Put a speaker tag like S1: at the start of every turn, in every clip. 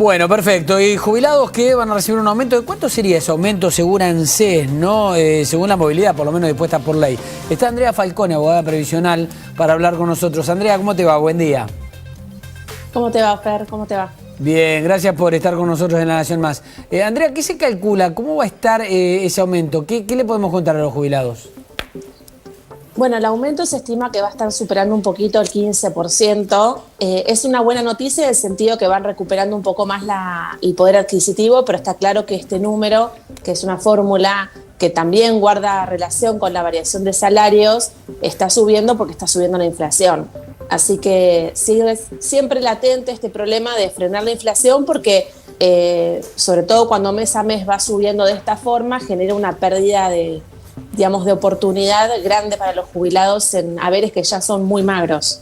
S1: Bueno, perfecto. ¿Y jubilados que van a recibir un aumento? ¿De cuánto sería ese aumento según ANSES, ¿no? Según la movilidad, por lo menos dispuesta por ley. Está Andrea Falcone, abogada previsional, para hablar con nosotros. Andrea, ¿cómo te va? Buen día.
S2: ¿Cómo te va, Fer? ¿Cómo te va?
S1: Bien, gracias por estar con nosotros en La Nación Más. Andrea, ¿qué se calcula? ¿Cómo va a estar ese aumento? ¿Qué le podemos contar a los jubilados?
S2: Bueno, el aumento se estima que va a estar superando un poquito el 15%. Es una buena noticia en el sentido que van recuperando un poco más el poder adquisitivo, pero está claro que este número, que es una fórmula que también guarda relación con la variación de salarios, está subiendo porque está subiendo la inflación. Así que sigue siempre latente este problema de frenar la inflación porque, sobre todo cuando mes a mes va subiendo de esta forma, genera una pérdida de oportunidad grande para los jubilados en haberes que ya son muy magros.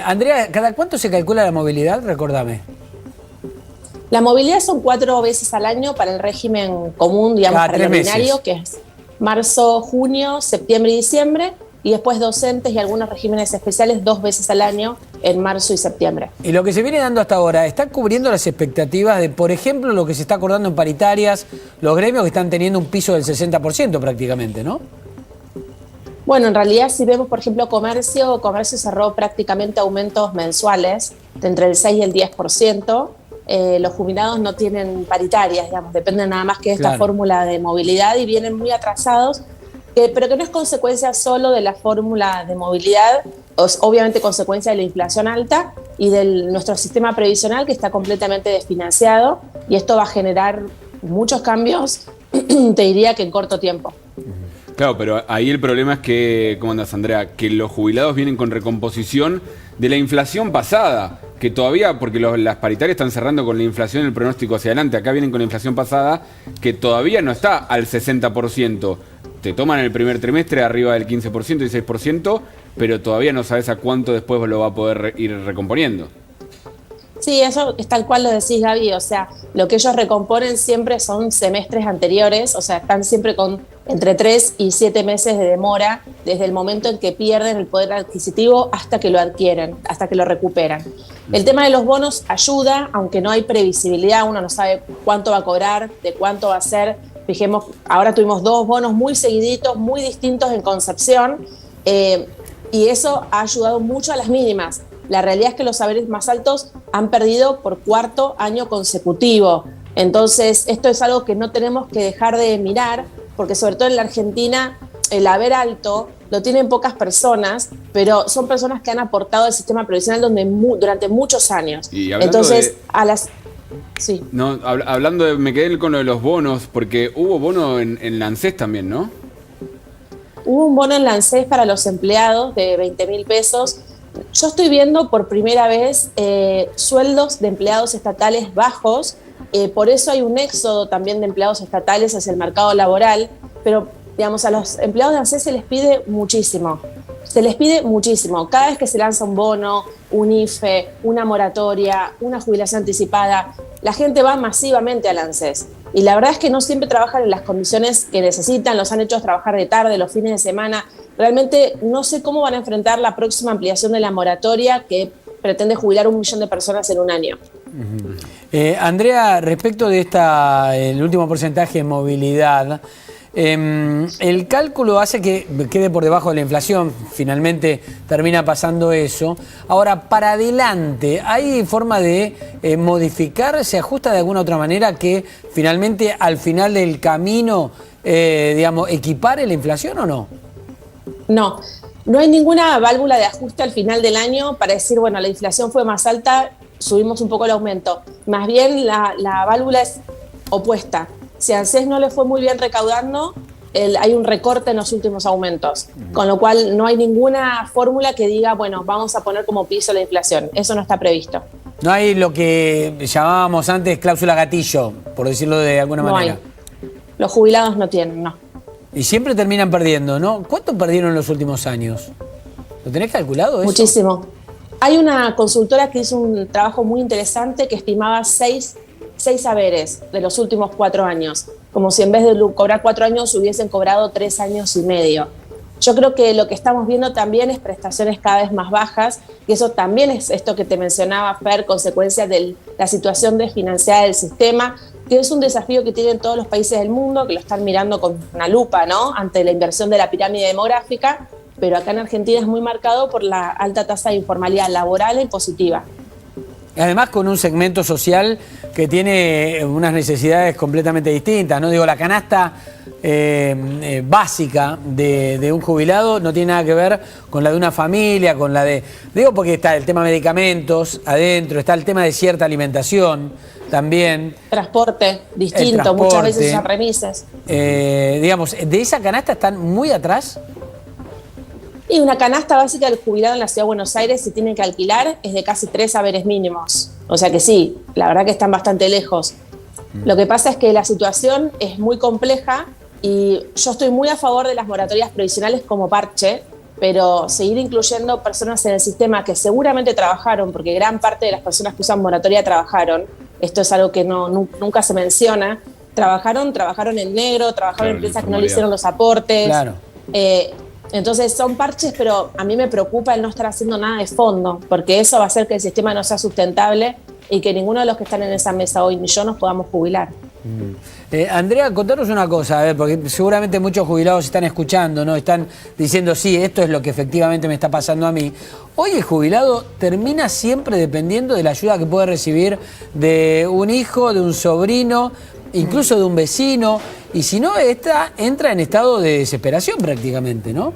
S1: Andrea, ¿cada cuánto se calcula la movilidad? Recordame.
S2: La movilidad son 4 veces al año para el régimen común, digamos, para el ordinario, que es marzo, junio, septiembre y diciembre, y después docentes y algunos regímenes especiales 2 veces al año en marzo y septiembre.
S1: Y lo que se viene dando hasta ahora, ¿está cubriendo las expectativas de, por ejemplo, lo que se está acordando en paritarias, los gremios que están teniendo un piso del 60% prácticamente, ¿no?
S2: Bueno, en realidad si vemos, por ejemplo, comercio cerró prácticamente aumentos mensuales de entre el 6 y el 10%. Los jubilados no tienen paritarias, digamos, dependen nada más que de esta fórmula de movilidad y vienen muy atrasados, pero que no es consecuencia solo de la fórmula de movilidad, es obviamente consecuencia de la inflación alta y de nuestro sistema previsional que está completamente desfinanciado, y esto va a generar muchos cambios, te diría que en corto tiempo.
S3: Claro, pero ahí el problema es que, ¿cómo andas, Andrea? Que los jubilados vienen con recomposición de la inflación pasada, que todavía, porque las paritarias están cerrando con la inflación, el pronóstico hacia adelante, acá vienen con la inflación pasada, que todavía no está al 60%. Te toman el primer trimestre arriba del 15%, 16%, pero todavía no sabes a cuánto después lo va a poder ir recomponiendo.
S2: Sí, eso es tal cual lo decís, Gaby. O sea, lo que ellos recomponen siempre son semestres anteriores, o sea, están siempre con entre 3 y 7 meses de demora desde el momento en que pierden el poder adquisitivo hasta que lo adquieren, hasta que lo recuperan. El tema de los bonos ayuda, aunque no hay previsibilidad, uno no sabe cuánto va a cobrar, de cuánto va a ser. Fijemos, ahora tuvimos 2 bonos muy seguiditos, muy distintos en Concepción, y eso ha ayudado mucho a las mínimas. La realidad es que los haberes más altos han perdido por 4º año consecutivo. Entonces, esto es algo que no tenemos que dejar de mirar, porque sobre todo en la Argentina, el haber alto lo tienen pocas personas, pero son personas que han aportado al sistema previsional durante muchos años.
S3: Y entonces,
S2: Sí.
S3: No, hablando me quedé con lo de los bonos, porque hubo bono en la ANSES también, ¿no?
S2: Hubo un bono en la ANSES para los empleados de 20.000 pesos. Yo estoy viendo por primera vez sueldos de empleados estatales bajos, por eso hay un éxodo también de empleados estatales hacia el mercado laboral, pero digamos, a los empleados de ANSES se les pide muchísimo. Se les pide muchísimo. Cada vez que se lanza un bono, un IFE, una moratoria, una jubilación anticipada, la gente va masivamente al ANSES. Y la verdad es que no siempre trabajan en las condiciones que necesitan, los han hecho trabajar de tarde, los fines de semana. Realmente no sé cómo van a enfrentar la próxima ampliación de la moratoria que pretende jubilar 1 millón de personas en un año.
S1: Andrea, respecto de el último porcentaje de movilidad, el cálculo hace que quede por debajo de la inflación, finalmente termina pasando eso. Ahora, para adelante, ¿hay forma de modificar, se ajusta de alguna otra manera que finalmente al final del camino, equipare la inflación o no?
S2: No, no hay ninguna válvula de ajuste al final del año para decir, bueno, la inflación fue más alta, subimos un poco el aumento. Más bien la válvula es opuesta. Si a ANSES no le fue muy bien recaudando, hay un recorte en los últimos aumentos, con lo cual no hay ninguna fórmula que diga, bueno, vamos a poner como piso la inflación. Eso no está previsto.
S1: No hay lo que llamábamos antes cláusula gatillo, por decirlo de alguna manera.
S2: Hay. Los jubilados no tienen, no.
S1: Y siempre terminan perdiendo, ¿no? ¿Cuánto perdieron en los últimos años? ¿Lo tenés calculado eso?
S2: Muchísimo. Hay una consultora que hizo un trabajo muy interesante que estimaba 6 haberes de los últimos 4 años, como si en vez de cobrar 4 años hubiesen cobrado 3 años y medio. Yo creo que lo que estamos viendo también es prestaciones cada vez más bajas, y eso también es esto que te mencionaba, Fer, consecuencia de la situación desfinanciada del sistema, que es un desafío que tienen todos los países del mundo, que lo están mirando con una lupa, ¿no?, ante la inversión de la pirámide demográfica, pero acá en Argentina es muy marcado por la alta tasa de informalidad laboral e impositiva.
S1: Además, con un segmento social que tiene unas necesidades completamente distintas, ¿no? Digo, la canasta básica de un jubilado no tiene nada que ver con la de una familia, con la de... Digo, porque está el tema medicamentos adentro, está el tema de cierta alimentación también.
S2: Transporte, distinto, muchas veces usan remises.
S1: Digamos, de esa canasta están muy atrás.
S2: Y una canasta básica del jubilado en la Ciudad de Buenos Aires, si tienen que alquilar, es de casi 3 haberes mínimos. O sea que sí, la verdad que están bastante lejos. Lo que pasa es que la situación es muy compleja y yo estoy muy a favor de las moratorias provisionales como parche, pero seguir incluyendo personas en el sistema que seguramente trabajaron, porque gran parte de las personas que usan moratoria trabajaron, esto es algo que nunca se menciona, trabajaron en negro, trabajaron en empresas que no le hicieron los aportes.
S1: Claro.
S2: Entonces son parches, pero a mí me preocupa el no estar haciendo nada de fondo, porque eso va a hacer que el sistema no sea sustentable y que ninguno de los que están en esa mesa hoy ni yo nos podamos jubilar.
S1: Andrea, contanos una cosa, a ver, porque seguramente muchos jubilados están escuchando, ¿no? Están diciendo, sí, esto es lo que efectivamente me está pasando a mí. Hoy el jubilado termina siempre dependiendo de la ayuda que puede recibir de un hijo, de un sobrino, incluso de un vecino, y si no, entra en estado de desesperación prácticamente, ¿no?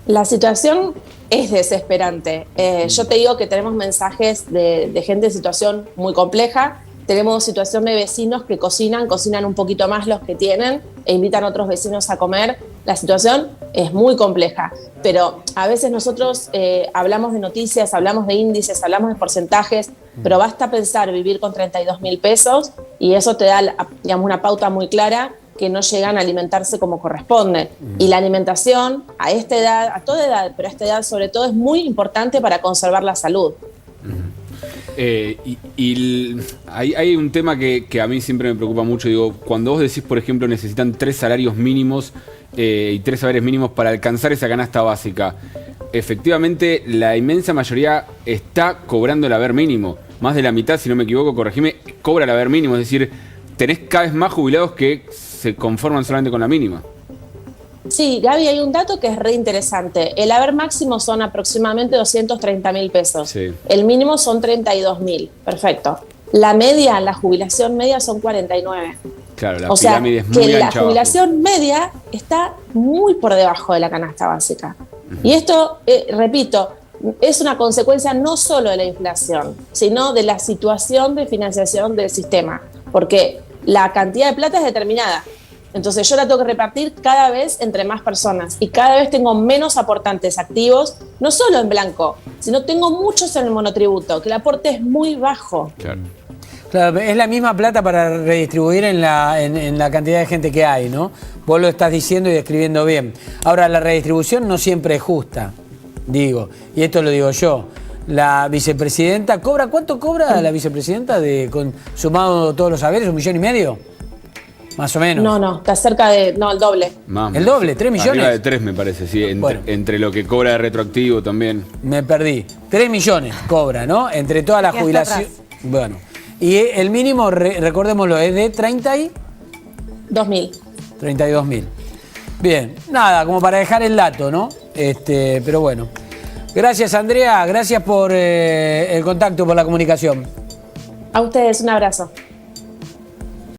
S2: La situación es desesperante. Yo te digo que tenemos mensajes de gente en situación muy compleja. Tenemos situación de vecinos que cocinan un poquito más los que tienen e invitan a otros vecinos a comer. La situación es muy compleja, pero a veces nosotros hablamos de noticias, hablamos de índices, hablamos de porcentajes, pero basta pensar vivir con 32.000 pesos y eso te da, digamos, una pauta muy clara que no llegan a alimentarse como corresponde. Y la alimentación a esta edad, a toda edad, pero a esta edad sobre todo, es muy importante para conservar la salud.
S3: Hay un tema que a mí siempre me preocupa mucho. Digo, cuando vos decís, por ejemplo, necesitan 3 salarios mínimos y 3 salarios mínimos para alcanzar esa canasta básica, efectivamente la inmensa mayoría está cobrando el haber mínimo. Más de la mitad, si no me equivoco, corregime, cobra el haber mínimo. Es decir, tenés cada vez más jubilados que se conforman solamente con la mínima.
S2: Sí, Gaby, hay un dato que es re interesante. El haber máximo son aproximadamente 230.000 pesos. Sí. El mínimo son 32.000. Perfecto. La media, la jubilación media son 49.
S3: Claro, la pirámide es muy ancha.
S2: La jubilación media está muy por debajo de la canasta básica. Y esto, repito, es una consecuencia no solo de la inflación, sino de la situación de financiación del sistema. Porque la cantidad de plata es determinada. Entonces yo la tengo que repartir cada vez entre más personas y cada vez tengo menos aportantes activos, no solo en blanco, sino tengo muchos en el monotributo, que el aporte es muy bajo.
S1: Claro, es la misma plata para redistribuir en la cantidad de gente que hay, ¿no? Vos lo estás diciendo y describiendo bien. Ahora, la redistribución no siempre es justa, digo, y esto lo digo yo. La vicepresidenta cobra, ¿cuánto cobra la vicepresidenta sumado todos los haberes? ¿1,5 millones? Más o menos.
S2: No, está cerca de... No, el doble.
S3: Más,
S1: ¿El doble? ¿3 millones?
S3: Arriba de 3 me parece, sí. Entre lo que cobra de retroactivo también.
S1: Me perdí. 3 millones cobra, ¿no? Entre todas las jubilaciones. Bueno. Y el mínimo, recordémoslo, es de 32.000. 32.000. Bien. Nada, como para dejar el dato, ¿no? Pero bueno. Gracias, Andrea. Gracias por el contacto, por la comunicación.
S2: A ustedes, un abrazo.